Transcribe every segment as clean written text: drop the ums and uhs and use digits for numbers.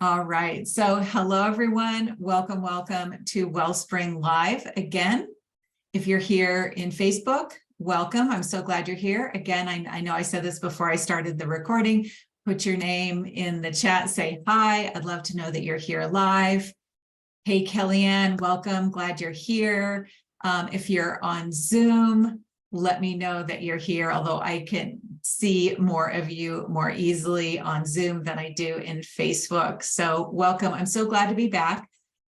All right. So hello, everyone. Welcome to WellSpring Live. Again, if you're here in Facebook, welcome. I'm so glad you're here. Again, I know I said this before I started the recording. Put your name in the chat, say hi. I'd love to know that you're here live. Hey, Kellyanne, welcome. Glad you're here. If you're on Zoom, let me know that you're here, although I can see more of you more easily on Zoom than I do in Facebook. So welcome. I'm so glad to be back.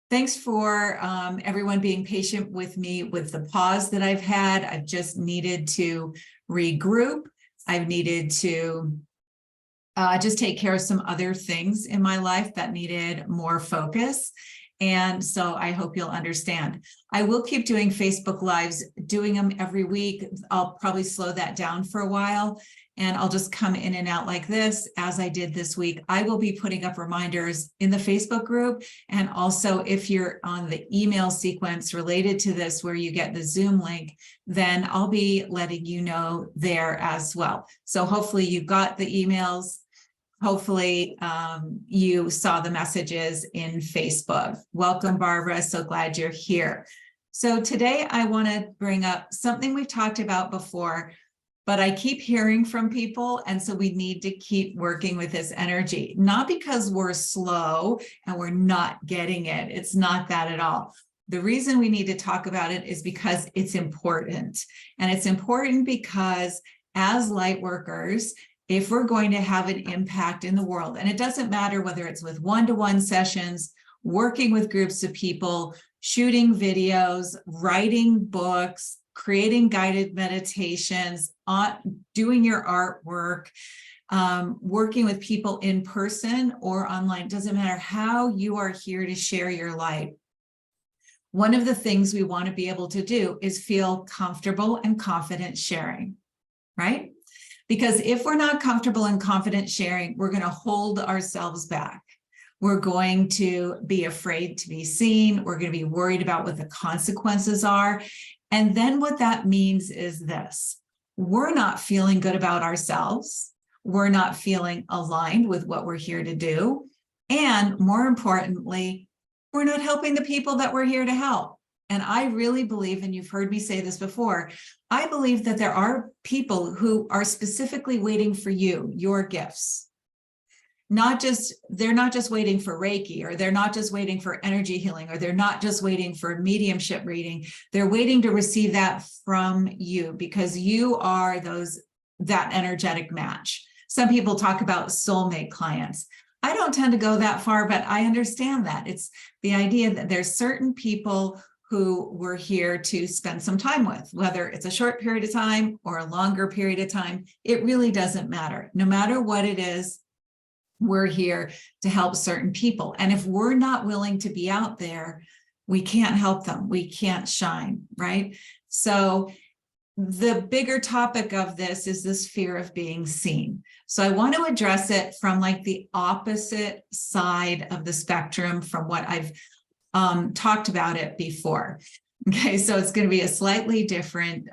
Thanks for everyone being patient with me with the pause that I've had. I've just needed to regroup. I've needed to just take care of some other things in my life that needed more focus. And so I hope you'll understand. I will keep doing Facebook Lives, doing them every week. I'll probably slow that down for a while, and I'll just come in and out like this, as I did this week. I will be putting up reminders in the Facebook group, and also if you're on the email sequence related to this, where you get the Zoom link, then I'll be letting you know there as well. So hopefully you got the emails. Hopefully you saw the messages in Facebook. Welcome, Barbara. So glad you're here. So today I want to bring up something we've talked about before, but I keep hearing from people. And so we need to keep working with this energy, not because we're slow and we're not getting it. It's not that at all. The reason we need to talk about it is because it's important. And it's important because as light workers, if we're going to have an impact in the world, and it doesn't matter whether it's with one-to-one sessions, working with groups of people, shooting videos, writing books, creating guided meditations, doing your artwork, working with people in person or online, doesn't matter how you are here to share your light. One of the things we want to be able to do is feel comfortable and confident sharing, right? Because if we're not comfortable and confident sharing, we're going to hold ourselves back. We're going to be afraid to be seen. We're going to be worried about what the consequences are. And then what that means is this: we're not feeling good about ourselves. We're not feeling aligned with what we're here to do. And more importantly, we're not helping the people that we're here to help. And I really believe, and you've heard me say this before, I believe that there are people who are specifically waiting for you, your gifts. They're not just waiting for Reiki, or they're not just waiting for energy healing, or they're not just waiting for mediumship reading. They're waiting to receive that from you because you are that energetic match. Some people talk about soulmate clients. I don't tend to go that far, but I understand that. It's the idea that there's certain people who we're here to spend some time with, whether it's a short period of time or a longer period of time. It really doesn't matter. No matter what it is, we're here to help certain people. And if we're not willing to be out there, we can't help them. We can't shine, right? So the bigger topic of this is this fear of being seen. So I want to address it from like the opposite side of the spectrum from what I've talked about it before. Okay, so it's going to be a slightly different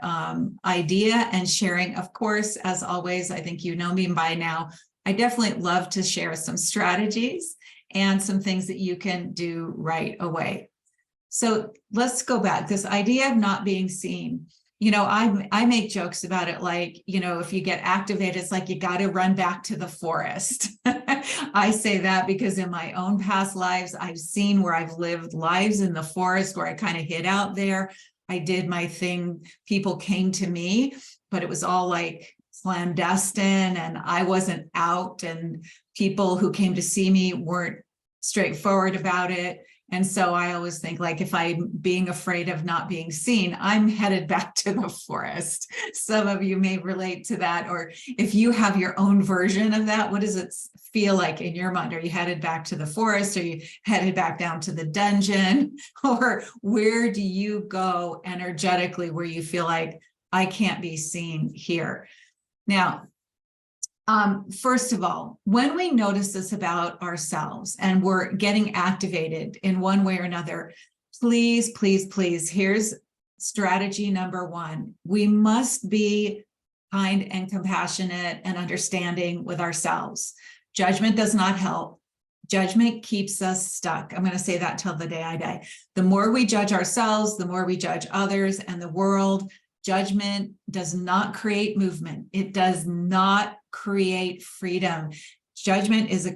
idea and sharing. Of course, as always, I think you know me by now, I definitely love to share some strategies and some things that you can do right away. So let's go back. This idea of not being seen. You know, I make jokes about it, like, you know, if you get activated, it's like you got to run back to the forest. I say that because in my own past lives, I've seen where I've lived lives in the forest where I kind of hid out there. I did my thing. People came to me, but it was all like clandestine and I wasn't out, and people who came to see me weren't straightforward about it. And so I always think, like, if I'm being afraid of not being seen, I'm headed back to the forest. Some of you may relate to that. Or if you have your own version of that, what does it feel like in your mind? Are you headed back to the forest? Are you headed back down to the dungeon? Or where do you go energetically where you feel like, I can't be seen here? Now, first of all, when we notice this about ourselves and we're getting activated in one way or another, please, please, please, here's strategy number one. We must be kind and compassionate and understanding with ourselves. Judgment does not help. Judgment keeps us stuck. I'm going to say that till the day I die. The more we judge ourselves, the more we judge others and the world. Judgment does not create movement. It does not create freedom. Judgment is a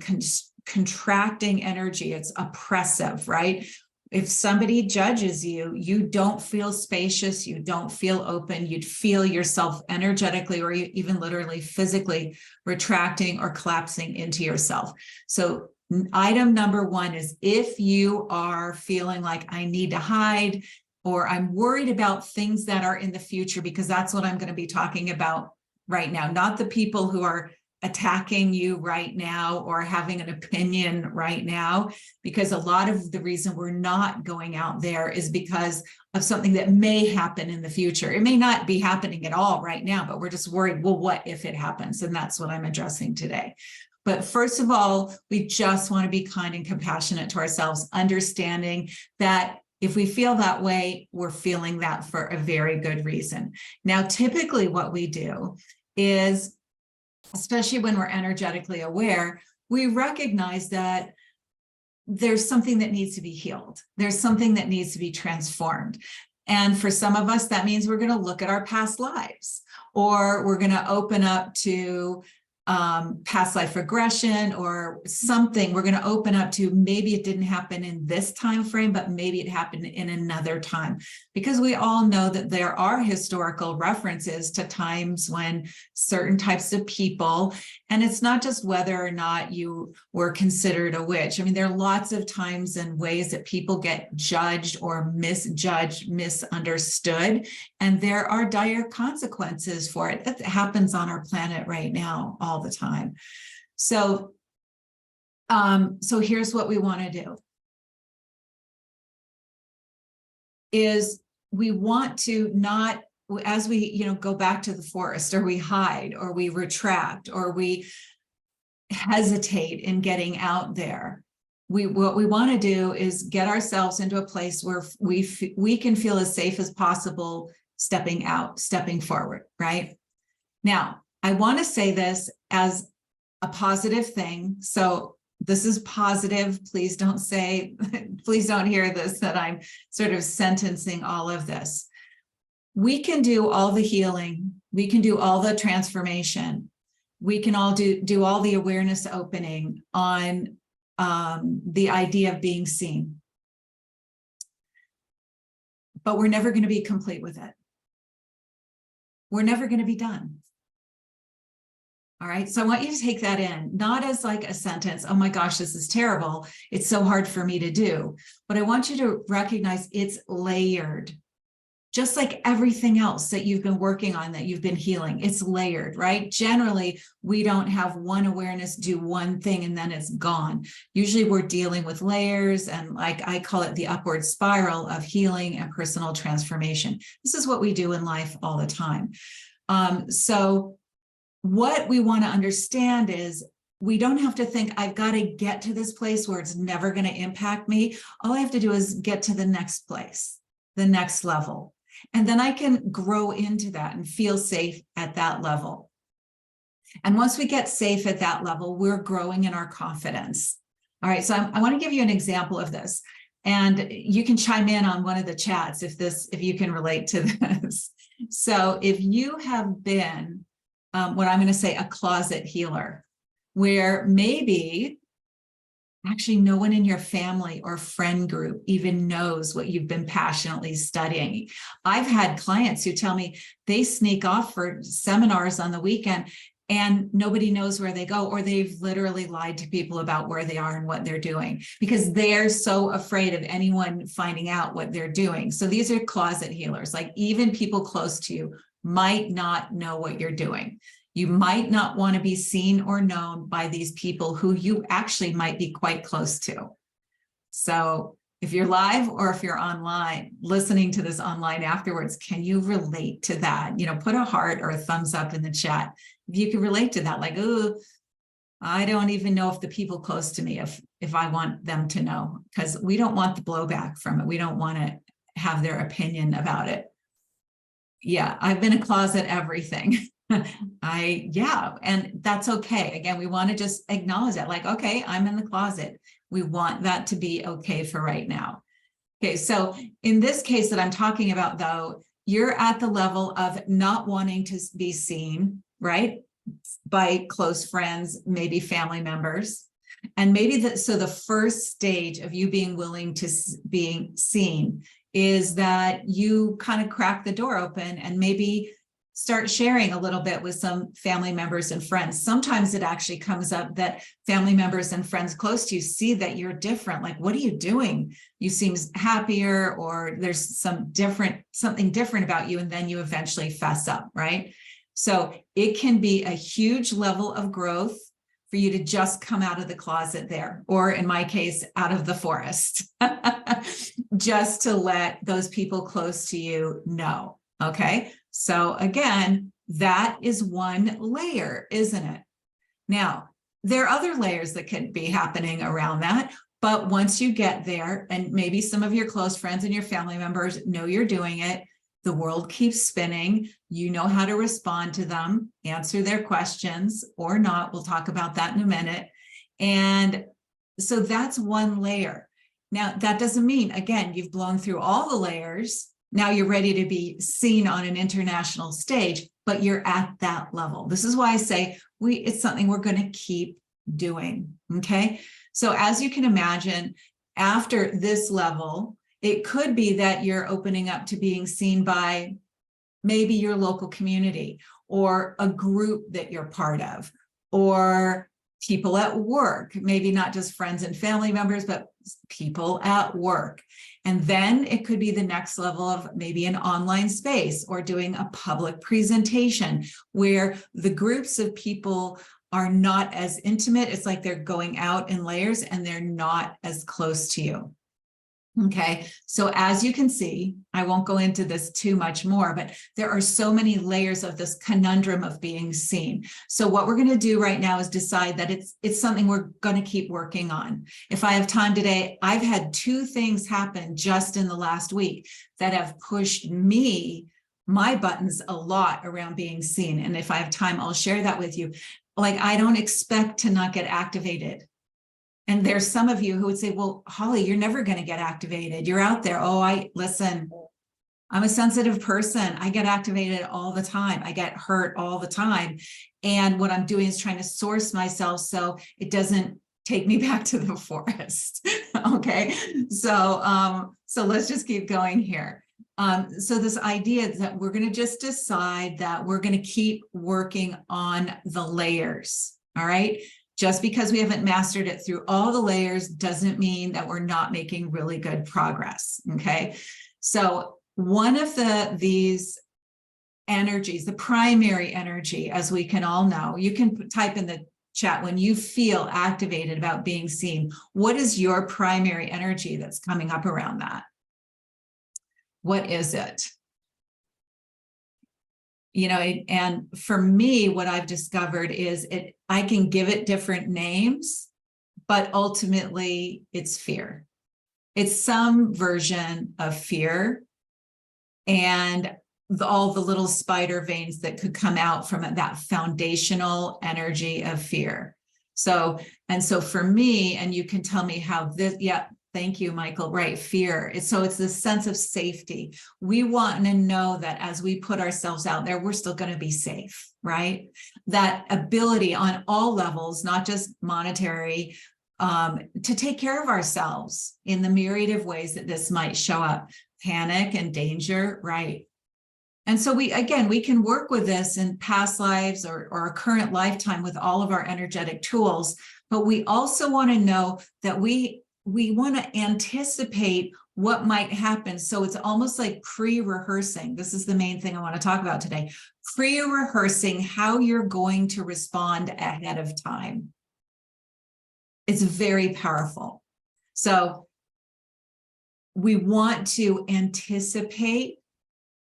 contracting energy. It's oppressive, right? If somebody judges you, you don't feel spacious, you don't feel open, you'd feel yourself energetically or even literally physically retracting or collapsing into yourself. So item number one is if you are feeling like I need to hide or I'm worried about things that are in the future, because that's what I'm going to be talking about right now, not the people who are attacking you right now or having an opinion right now, because a lot of the reason we're not going out there is because of something that may happen in the future. It may not be happening at all right now, but we're just worried, well, what if it happens? And that's what I'm addressing today. But first of all, we just want to be kind and compassionate to ourselves, understanding that if we feel that way, we're feeling that for a very good reason. Now, typically what we do is, especially when we're energetically aware, we recognize that there's something that needs to be healed. There's something that needs to be transformed. And for some of us, that means we're going to look at our past lives, or we're going to open up to past life regression or something. We're going to open up to maybe it didn't happen in this time frame, but maybe it happened in another time, because we all know that there are historical references to times when certain types of people, and it's not just whether or not you were considered a witch. I mean, there are lots of times and ways that people get judged or misjudged, misunderstood, and there are dire consequences for it. That happens on our planet right now all the time. So here's what we want to do is we want to not, as we, go back to the forest, or we hide, or we retract, or we hesitate in getting out there. What we want to do is get ourselves into a place where we can feel as safe as possible stepping out, stepping forward, right? Now, I want to say this as a positive thing. So this is positive. Please don't hear this, that I'm sort of sentencing all of this. We can do all the healing. We can do all the transformation. We can all do all the awareness opening on the idea of being seen. But we're never going to be complete with it. We're never going to be done. All right. So I want you to take that in, not as like a sentence, oh my gosh, this is terrible. It's so hard for me to do. But I want you to recognize it's layered. Just like everything else that you've been working on, that you've been healing, it's layered, right? Generally, we don't have one awareness do one thing and then it's gone. Usually we're dealing with layers, and like I call it the upward spiral of healing and personal transformation. This is what we do in life all the time. So what we want to understand is we don't have to think, I've got to get to this place where it's never going to impact me. All I have to do is get to the next place, the next level. And then I can grow into that and feel safe at that level. And once we get safe at that level, we're growing in our confidence. All right, so I want to give you an example of this. And you can chime in on one of the chats if you can relate to this. So if you have been what I'm going to say a closet healer, where maybe actually no one in your family or friend group even knows what you've been passionately studying. I've had clients who tell me they sneak off for seminars on the weekend and nobody knows where they go, or they've literally lied to people about where they are and what they're doing because they're so afraid of anyone finding out what they're doing. So these are closet healers. Like even people close to you might not know what you're doing. You might not want to be seen or known by these people who you actually might be quite close to. So if you're live or if you're online, listening to this online afterwards, can you relate to that? Put a heart or a thumbs up in the chat. If you can relate to that, like, oh, I don't even know if the people close to me, if I want them to know, because we don't want the blowback from it. We don't want to have their opinion about it. Yeah, I've been a closet everything. Yeah, and that's okay. Again, we want to just acknowledge that, like, okay, I'm in the closet. We want that to be okay for right now. Okay, so in this case that I'm talking about, though, you're at the level of not wanting to be seen, right, by close friends, maybe family members. And maybe so the first stage of you being willing to being seen is that you kind of crack the door open and maybe start sharing a little bit with some family members and friends. Sometimes it actually comes up that family members and friends close to you see that you're different. Like, what are you doing? You seem happier, or there's something different about you. And then you eventually fess up, right? So it can be a huge level of growth for you to just come out of the closet there, or in my case, out of the forest, just to let those people close to you know. Okay. So again, that is one layer, isn't it? Now, there are other layers that could be happening around that. But once you get there, and maybe some of your close friends and your family members know you're doing it, the world keeps spinning. You know how to respond to them, answer their questions or not. We'll talk about that in a minute. And so that's one layer. Now, that doesn't mean, again, you've blown through all the layers. Now you're ready to be seen on an international stage, but you're at that level. This is why I say it's something we're going to keep doing. Okay. So as you can imagine, after this level, it could be that you're opening up to being seen by maybe your local community, or a group that you're part of, or people at work, maybe not just friends and family members, but people at work. And then it could be the next level of maybe an online space, or doing a public presentation where the groups of people are not as intimate. It's like they're going out in layers and they're not as close to you. Okay, so as you can see, I won't go into this too much more, but there are so many layers of this conundrum of being seen. So what we're going to do right now is decide that it's something we're going to keep working on. If I have time today, I've had 2 things happen just in the last week that have pushed my buttons a lot around being seen. And if I have time, I'll share that with you. Like, I don't expect to not get activated. And there's some of you who would say, well, Holly, you're never going to get activated. You're out there. Oh, listen, I'm a sensitive person. I get activated all the time. I get hurt all the time. And what I'm doing is trying to source myself so it doesn't take me back to the forest. Okay. So let's just keep going here. So this idea is that we're going to just decide that we're going to keep working on the layers. All right. Just because we haven't mastered it through all the layers doesn't mean that we're not making really good progress. Okay. So one of these energies, the primary energy, as we can all know, you can type in the chat when you feel activated about being seen. What is your primary energy that's coming up around that? What is it? You know, and for me, what I've discovered is I can give it different names, but ultimately it's fear. It's some version of fear, and all the little spider veins that could come out from it, that foundational energy of fear. So for me, and you can tell me how this, yeah, thank you, Michael. Right. Fear. It's this sense of safety. We want to know that as we put ourselves out there, we're still going to be safe, right? That ability on all levels, not just monetary, to take care of ourselves in the myriad of ways that this might show up. Panic and danger, right? And so we can work with this in past lives or our current lifetime with all of our energetic tools, but we also want to know that we want to anticipate what might happen. So it's almost like pre-rehearsing. This is the main thing I want to talk about today. Pre-rehearsing how you're going to respond ahead of time. It's very powerful. So we want to anticipate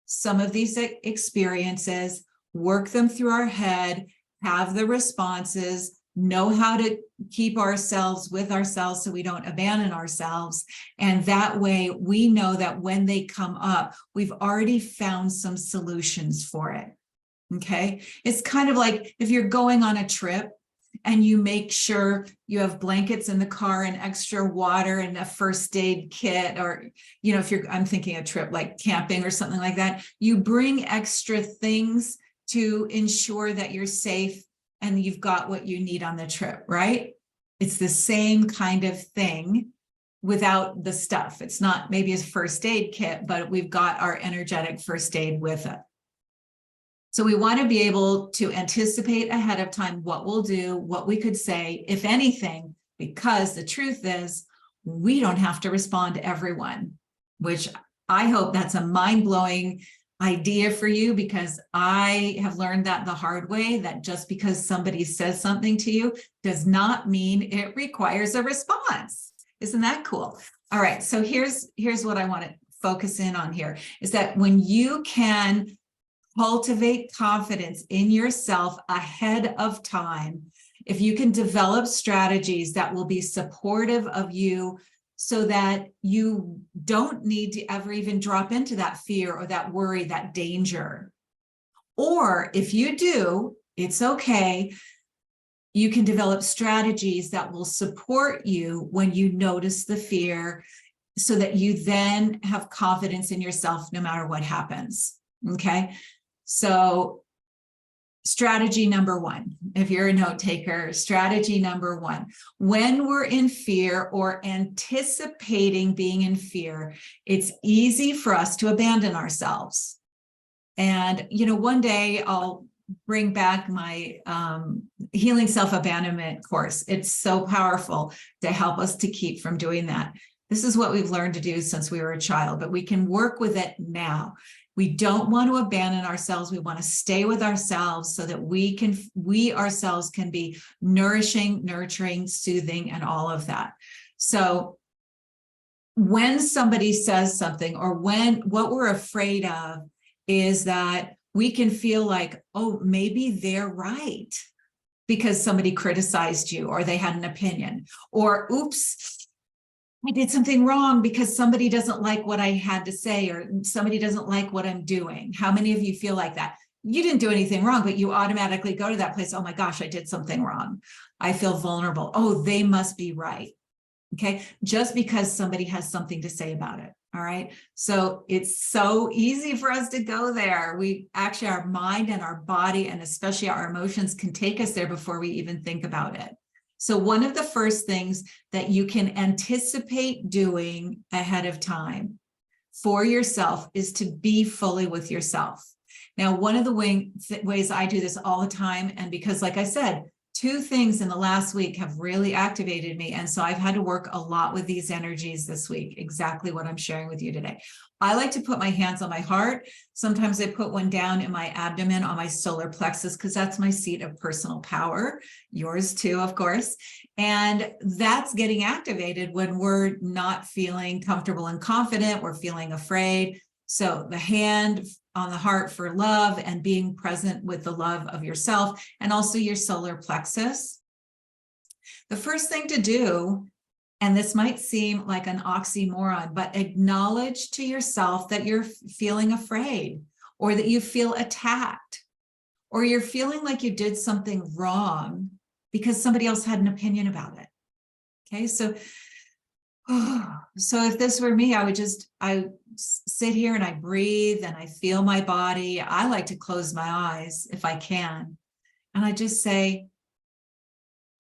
some of these experiences, work them through our head, have the responses, know how to keep ourselves with ourselves so we don't abandon ourselves. And that way we know that when they come up, we've already found some solutions for it. Okay. It's kind of like if you're going on a trip and you make sure you have blankets in the car and extra water and a first aid kit, or, if I'm thinking a trip like camping or something like that, you bring extra things to ensure that you're safe and you've got what you need on the trip, right? It's the same kind of thing without the stuff. It's not maybe a first aid kit, but we've got our energetic first aid with it. So we want to be able to anticipate ahead of time what we'll do, what we could say, if anything, because the truth is we don't have to respond to everyone, which I hope that's a mind-blowing idea for you, because I have learned that the hard way, that just because somebody says something to you does not mean it requires a response. Isn't that cool? All right, so here's what I want to focus in on here, is that when you can cultivate confidence in yourself ahead of time, if you can develop strategies that will be supportive of you so that you don't need to ever even drop into that fear or that worry, that danger. Or if you do, it's okay. You can develop strategies that will support you when you notice the fear so that you then have confidence in yourself no matter what happens. Okay. So strategy number one, if you're a note taker, strategy number one, when we're in fear or anticipating being in fear, it's easy for us to abandon ourselves. And, one day I'll bring back my healing self-abandonment course. It's so powerful to help us to keep from doing that. This is what we've learned to do since we were a child, but we can work with it now. We don't want to abandon ourselves. We want to stay with ourselves so that we ourselves can be nourishing, nurturing, soothing, and all of that. So when somebody says something, or what we're afraid of is that we can feel like, oh, maybe they're right because somebody criticized you or they had an opinion, or oops, I did something wrong because somebody doesn't like what I had to say, or somebody doesn't like what I'm doing. How many of you feel like that? You didn't do anything wrong, but you automatically go to that place. Oh my gosh, I did something wrong. I feel vulnerable. Oh, they must be right. Okay. Just because somebody has something to say about it. All right. So it's so easy for us to go there. We actually, our mind and our body, and especially our emotions, can take us there before we even think about it. So one of the first things that you can anticipate doing ahead of time for yourself is to be fully with yourself. Now, one of the ways I do this all the time, and because, like I said, 2 things in the last week have really activated me. And so I've had to work a lot with these energies this week, exactly what I'm sharing with you today. I like to put my hands on my heart. Sometimes I put one down in my abdomen on my solar plexus, because that's my seat of personal power. Yours too, of course. And that's getting activated when we're not feeling comfortable and confident, we're feeling afraid. So the hand on the heart for love and being present with the love of yourself, and also your solar plexus. The first thing to do, and this might seem like an oxymoron, but acknowledge to yourself that you're feeling afraid, or that you feel attacked, or you're feeling like you did something wrong because somebody else had an opinion about it. Okay, so if this were me, I sit here and I breathe and I feel my body. I like to close my eyes if I can. And I just say,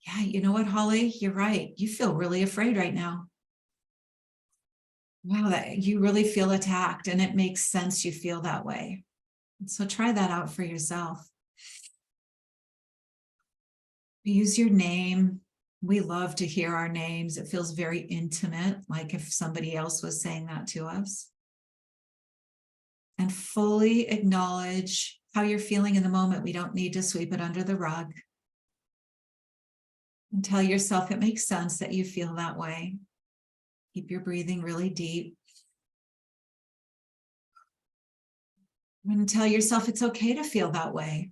yeah, you know what, Holly, you're right. You feel really afraid right now. Wow, that you really feel attacked, and it makes sense you feel that way. So try that out for yourself. Use your name. We love to hear our names. It feels very intimate, like if somebody else was saying that to us. And fully acknowledge how you're feeling in the moment. We don't need to sweep it under the rug. And tell yourself it makes sense that you feel that way. Keep your breathing really deep. And tell yourself it's okay to feel that way.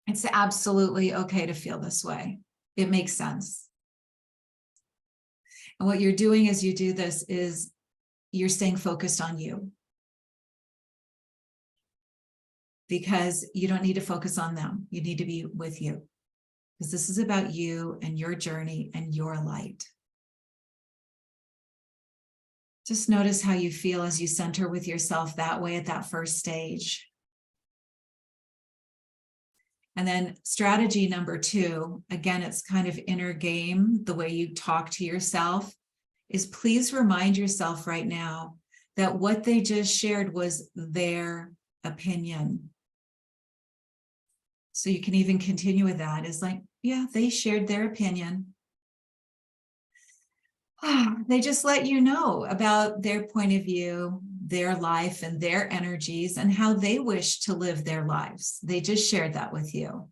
It's absolutely okay to feel this way. It makes sense. And what you're doing as you do this is you're staying focused on you. because you don't need to focus on them. You need to be with you, because this is about you and your journey and your light. Just notice how you feel as you center with yourself that way at that first stage. And then strategy number 2, again, it's kind of inner game, the way you talk to yourself, is please remind yourself right now that what they just shared was their opinion. So you can even continue with that. It's like, yeah, they shared their opinion. They just let you know about their point of view, their life, and their energies, and how they wish to live their lives. They just shared that with you.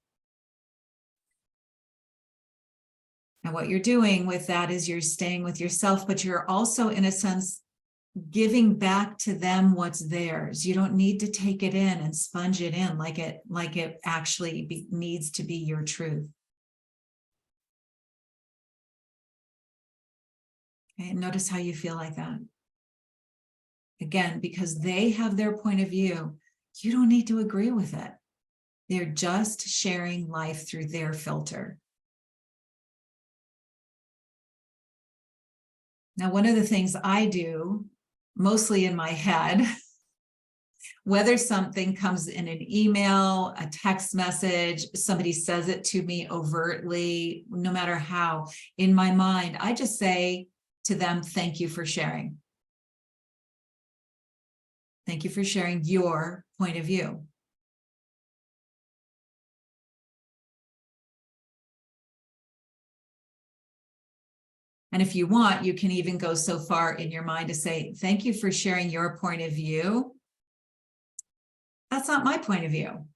And what you're doing with that is you're staying with yourself, but you're also, in a sense, giving back to them what's theirs. You don't need to take it in and sponge it in like it actually needs to be your truth. Okay, and notice how you feel like that. Again, because they have their point of view, you don't need to agree with it. They're just sharing life through their filter. Now, one of the things I do, mostly in my head, whether something comes in an email, a text message, somebody says it to me overtly, no matter how, in my mind, I just say to them, thank you for sharing. Thank you for sharing your point of view. And if you want, you can even go so far in your mind to say, thank you for sharing your point of view. That's not my point of view.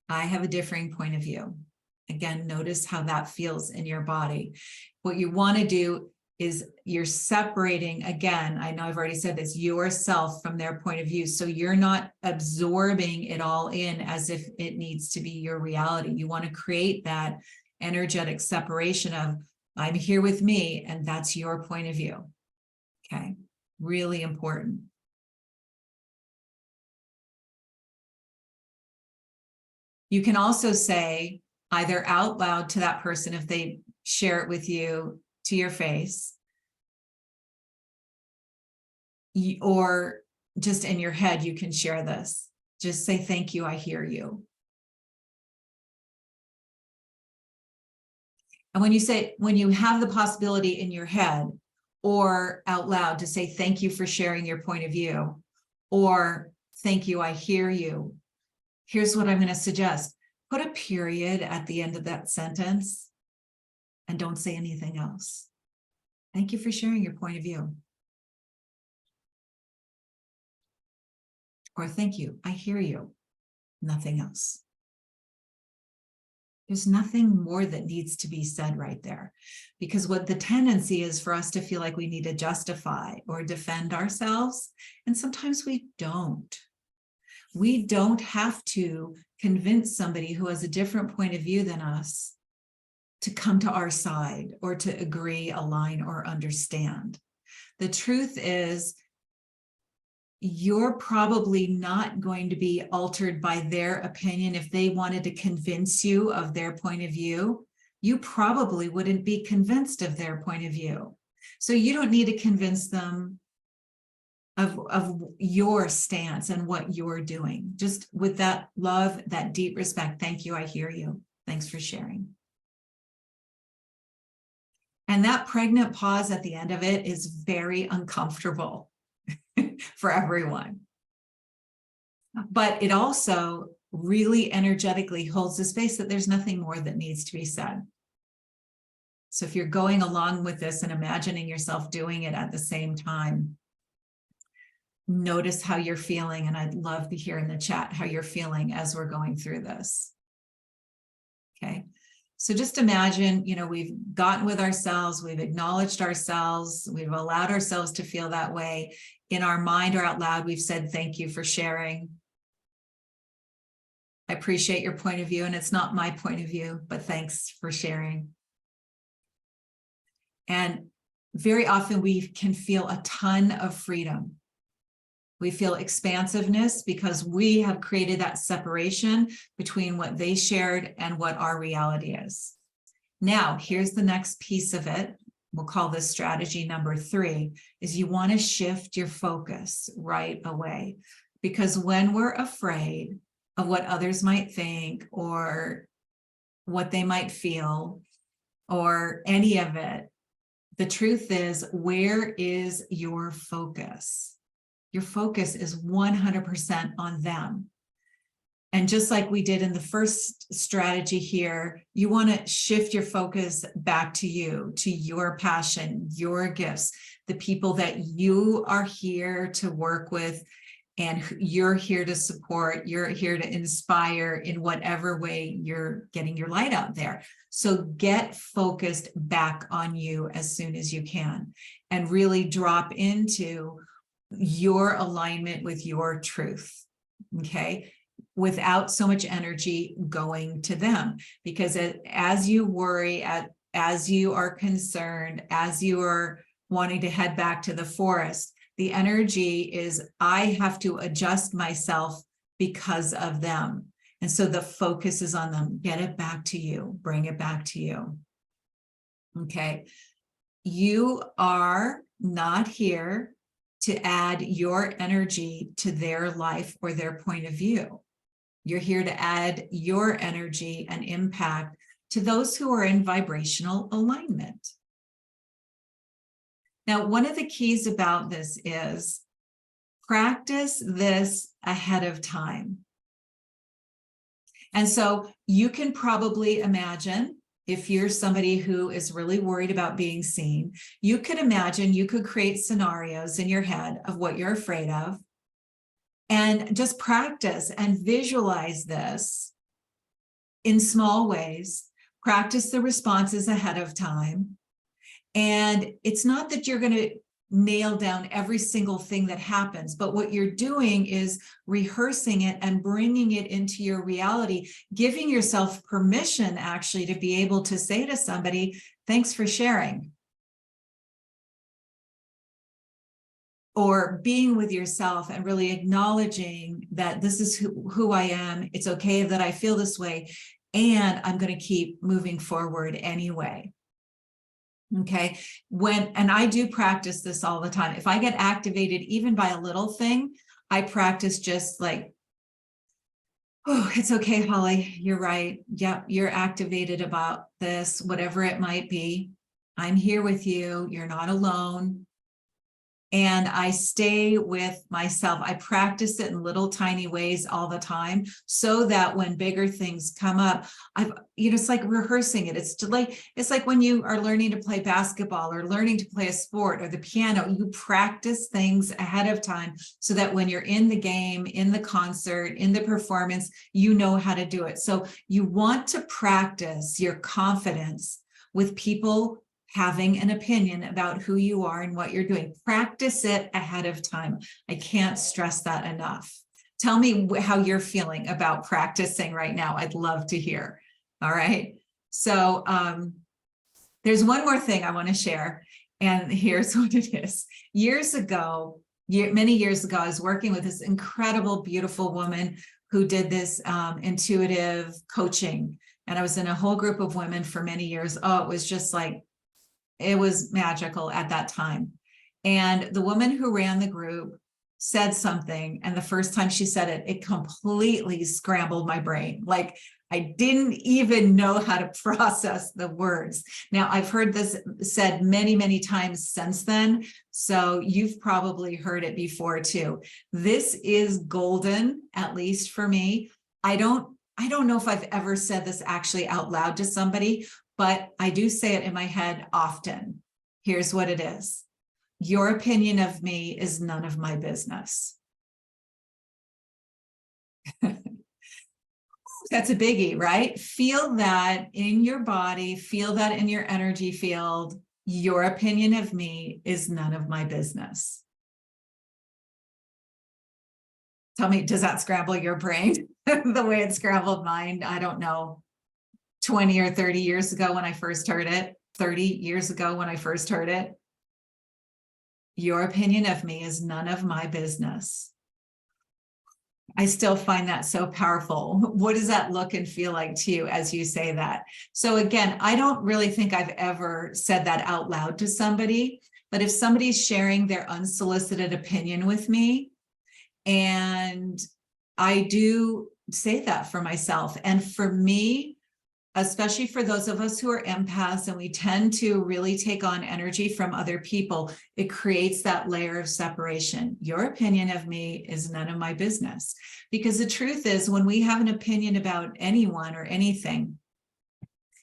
I have a differing point of view. Again, notice how that feels in your body. What you want to do is you're separating, again, I know I've already said this, yourself from their point of view. So you're not absorbing it all in as if it needs to be your reality. You want to create that energetic separation of, I'm here with me, and that's your point of view. Okay, really important. You can also say either out loud to that person if they share it with you to your face, or just in your head, you can share this. Just say, thank you, I hear you. And when you have the possibility in your head or out loud to say, thank you for sharing your point of view, or thank you, I hear you, here's what I'm going to suggest. Put a period at the end of that sentence and don't say anything else. Thank you for sharing your point of view. Or thank you, I hear you. Nothing else. There's nothing more that needs to be said right there, because what the tendency is for us to feel like we need to justify or defend ourselves. And sometimes we don't. We don't have to convince somebody who has a different point of view than us to come to our side or to agree, align, or understand. The truth is, you're probably not going to be altered by their opinion. If they wanted to convince you of their point of view, you probably wouldn't be convinced of their point of view. So you don't need to convince them of your stance and what you're doing. Just with that love, that deep respect. Thank you, I hear you. Thanks for sharing. And that pregnant pause at the end of it is very uncomfortable for everyone. But it also really energetically holds the space that there's nothing more that needs to be said. So if you're going along with this and imagining yourself doing it at the same time, notice how you're feeling. And I'd love to hear in the chat how you're feeling as we're going through this. Okay. So just imagine, we've gotten with ourselves, we've acknowledged ourselves, we've allowed ourselves to feel that way. In our mind or out loud, we've said, thank you for sharing. I appreciate your point of view, and it's not my point of view, but thanks for sharing. And very often we can feel a ton of freedom We feel expansiveness because we have created that separation between what they shared and what our reality is. Now, here's the next piece of it. We'll call this strategy number 3, is you want to shift your focus right away. Because when we're afraid of what others might think or what they might feel or any of it, the truth is, where is your focus? Your focus is 100% on them. And just like we did in the first strategy here, you want to shift your focus back to you, to your passion, your gifts, the people that you are here to work with, and you're here to support, you're here to inspire in whatever way you're getting your light out there. So get focused back on you as soon as you can, and really drop into your alignment with your truth, okay? Without so much energy going to them. Because as you worry, as you are concerned, as you are wanting to head back to the forest, the energy is, I have to adjust myself because of them. And so the focus is on them. Get it back to you. Bring it back to you. Okay. You are not here to add your energy to their life or their point of view. You're here to add your energy and impact to those who are in vibrational alignment. Now, one of the keys about this is practice this ahead of time. And so you can probably imagine, if you're somebody who is really worried about being seen, you could imagine, you could create scenarios in your head of what you're afraid of, and just practice and visualize this in small ways. Practice the responses ahead of time. And it's not that you're going to nail down every single thing that happens, but what you're doing is rehearsing it and bringing it into your reality, giving yourself permission actually to be able to say to somebody, thanks for sharing. Or being with yourself and really acknowledging that this is who I am. It's okay that I feel this way, and I'm going to keep moving forward anyway. Okay. And I do practice this all the time. If I get activated even by a little thing, I practice just like, oh, it's okay, Holly, you're right. Yep, you're activated about this, whatever it might be. I'm here with you. You're not alone. And I stay with myself. I practice it in little tiny ways all the time, so that when bigger things come up, it's like rehearsing it. It's like when you are learning to play basketball or learning to play a sport or the piano, you practice things ahead of time so that when you're in the game, in the concert, in the performance, you know how to do it. So you want to practice your confidence with people having an opinion about who you are and what you're doing. Practice it ahead of time. I can't stress that enough. Tell me how you're feeling about practicing right now. I'd love to hear. All right. So there's one more thing I want to share, and here's what it is. Many years ago, I was working with this incredible, beautiful woman who did this intuitive coaching. And I was in a whole group of women for many years. Oh, it was just like, it was magical at that time. And the woman who ran the group said something, and the first time she said it, it completely scrambled my brain. Like, I didn't even know how to process the words. Now, I've heard this said many, many times since then, so you've probably heard it before too. This is golden, at least for me. I don't know if I've ever said this actually out loud to somebody, but I do say it in my head often. Here's what it is. Your opinion of me is none of my business. That's a biggie, right? Feel that in your body, feel that in your energy field. Your opinion of me is none of my business. Tell me, does that scramble your brain the way it scrambled mine? I don't know. 20 or 30 years ago when I first heard it, 30 years ago when I first heard it. Your opinion of me is none of my business. I still find that so powerful. What does that look and feel like to you as you say that? So again, I don't really think I've ever said that out loud to somebody, but if somebody's sharing their unsolicited opinion with me, and I do say that for myself, and for me, especially for those of us who are empaths and we tend to really take on energy from other people, it creates that layer of separation. Your opinion of me is none of my business. Because the truth is, when we have an opinion about anyone or anything,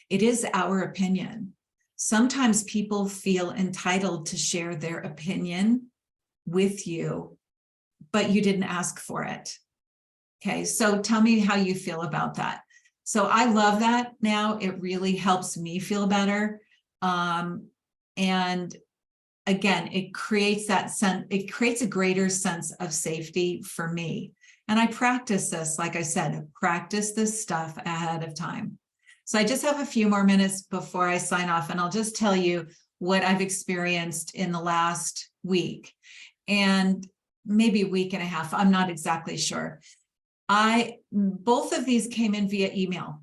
it is our opinion. Sometimes people feel entitled to share their opinion with you, but you didn't ask for it. Okay, so tell me how you feel about that. So I love that now. It really helps me feel better. And again, it creates that sense, it creates a greater sense of safety for me. And I practice this, like I said, practice this stuff ahead of time. So I just have a few more minutes before I sign off, and I'll just tell you what I've experienced in the last week and maybe a week and a half. I'm not exactly sure. Both of these came in via email,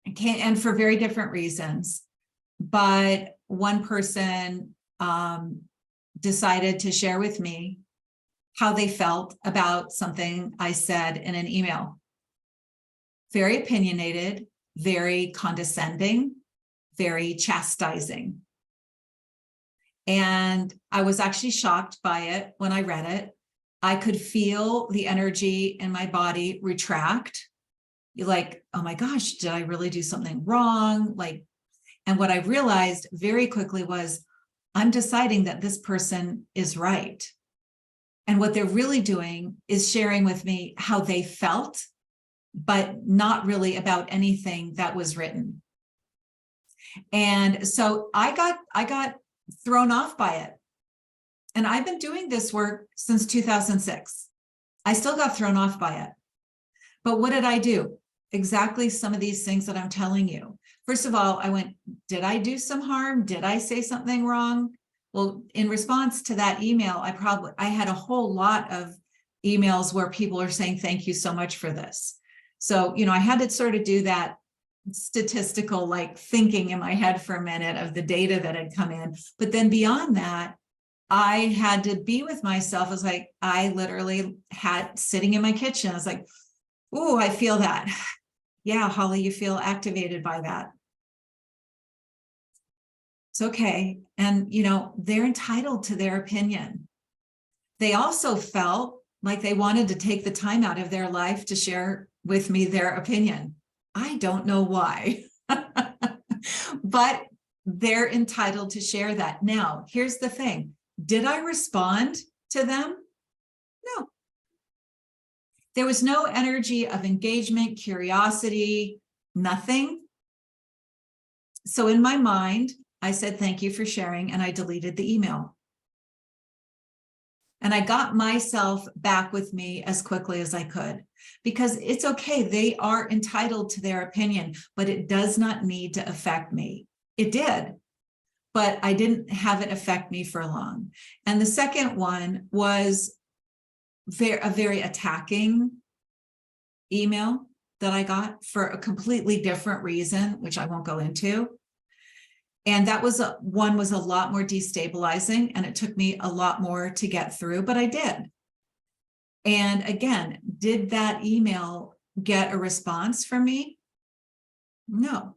and for very different reasons. But one person decided to share with me how they felt about something I said in an email. Very opinionated, very condescending, very chastising. And I was actually shocked by it when I read it. I could feel the energy in my body retract. You're like, oh my gosh, did I really do something wrong? And what I realized very quickly was, I'm deciding that this person is right. And what they're really doing is sharing with me how they felt, but not really about anything that was written. And so I got thrown off by it. And I've been doing this work since 2006. I still got thrown off by it. But what did I do? Exactly some of these things that I'm telling you. First of all, I went, did I do some harm? Did I say something wrong? Well, in response to that email, I had a whole lot of emails where people are saying, thank you so much for this. So, I had to sort of do that statistical thinking in my head for a minute of the data that had come in. But then beyond that, I had to be with myself. It's like, I literally had sitting in my kitchen. I was like, oh, I feel that. Yeah, Holly, you feel activated by that. It's okay. And, they're entitled to their opinion. They also felt like they wanted to take the time out of their life to share with me their opinion. I don't know why, but they're entitled to share that. Now, here's the thing. Did I respond to them? No. There was no energy of engagement, curiosity, nothing. So in my mind, I said, thank you for sharing, and I deleted the email. And I got myself back with me as quickly as I could, because it's okay. They are entitled to their opinion, but it does not need to affect me. It did, but I didn't have it affect me for long. And the second one was a very attacking email that I got for a completely different reason, which I won't go into. And that was one was a lot more destabilizing, and it took me a lot more to get through, but I did. And again, did that email get a response from me? No,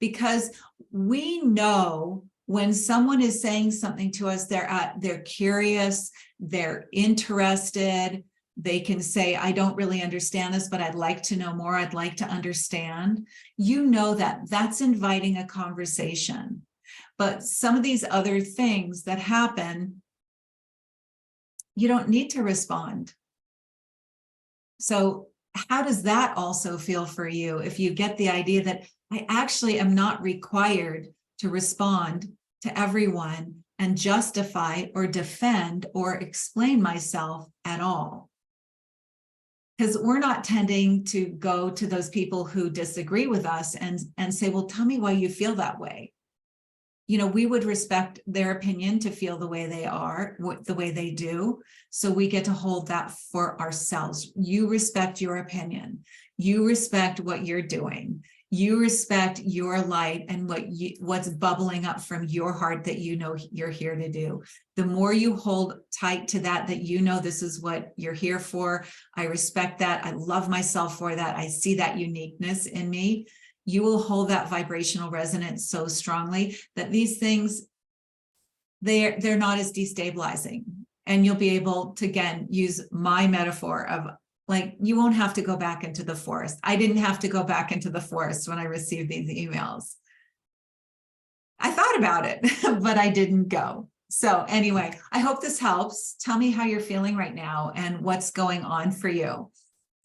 because we know when someone is saying something to us, they're curious, they're interested. They can say, I don't really understand this, but I'd like to know more. I'd like to understand. That's inviting a conversation. But some of these other things that happen, you don't need to respond. So how does that also feel for you if you get the idea that I actually am not required to respond to everyone and justify or defend or explain myself at all? Because we're not tending to go to those people who disagree with us and say, well, tell me why you feel that way. we would respect their opinion to feel the way they are, the way they do. So we get to hold that for ourselves. You respect your opinion. You respect what you're doing. You respect your light and what's bubbling up from your heart that you're here to do. The more you hold tight to that this is what you're here for. I respect that. I love myself for that. I see that uniqueness in me. You will hold that vibrational resonance so strongly that these things, they're not as destabilizing. And you'll be able to, again, use my metaphor of, like, you won't have to go back into the forest. I didn't have to go back into the forest when I received these emails. I thought about it, but I didn't go. So anyway, I hope this helps. Tell me how you're feeling right now and what's going on for you.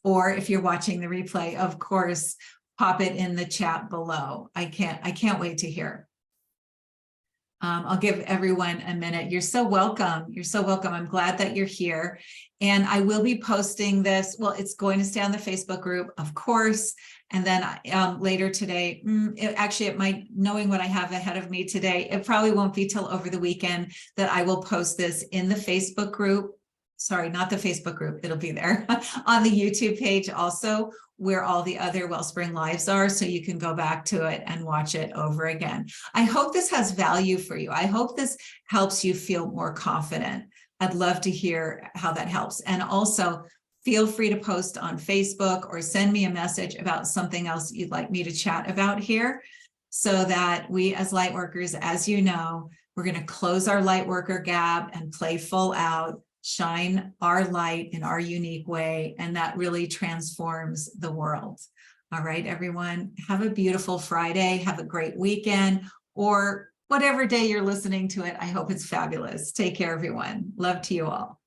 Or if you're watching the replay, of course, pop it in the chat below. I can't wait to hear. I'll give everyone a minute. You're so welcome. You're so welcome. I'm glad that you're here. And I will be posting this. Well, it's going to stay on the Facebook group, of course. And then later today, it might, knowing what I have ahead of me today, it probably won't be till over the weekend that I will post this in the Facebook group. Sorry, not the Facebook group. It'll be there on the YouTube page also, where all the other WellSpring lives are. So you can go back to it and watch it over again. I hope this has value for you. I hope this helps you feel more confident. I'd love to hear how that helps. And also feel free to post on Facebook or send me a message about something else you'd like me to chat about here, so that we as light workers, as you know, we're going to close our light worker gap and play full out, shine our light in our unique way, and that really transforms the world. All right, everyone, have a beautiful Friday. Have a great weekend, or whatever day you're listening to it. I hope it's fabulous. Take care, everyone. Love to you all.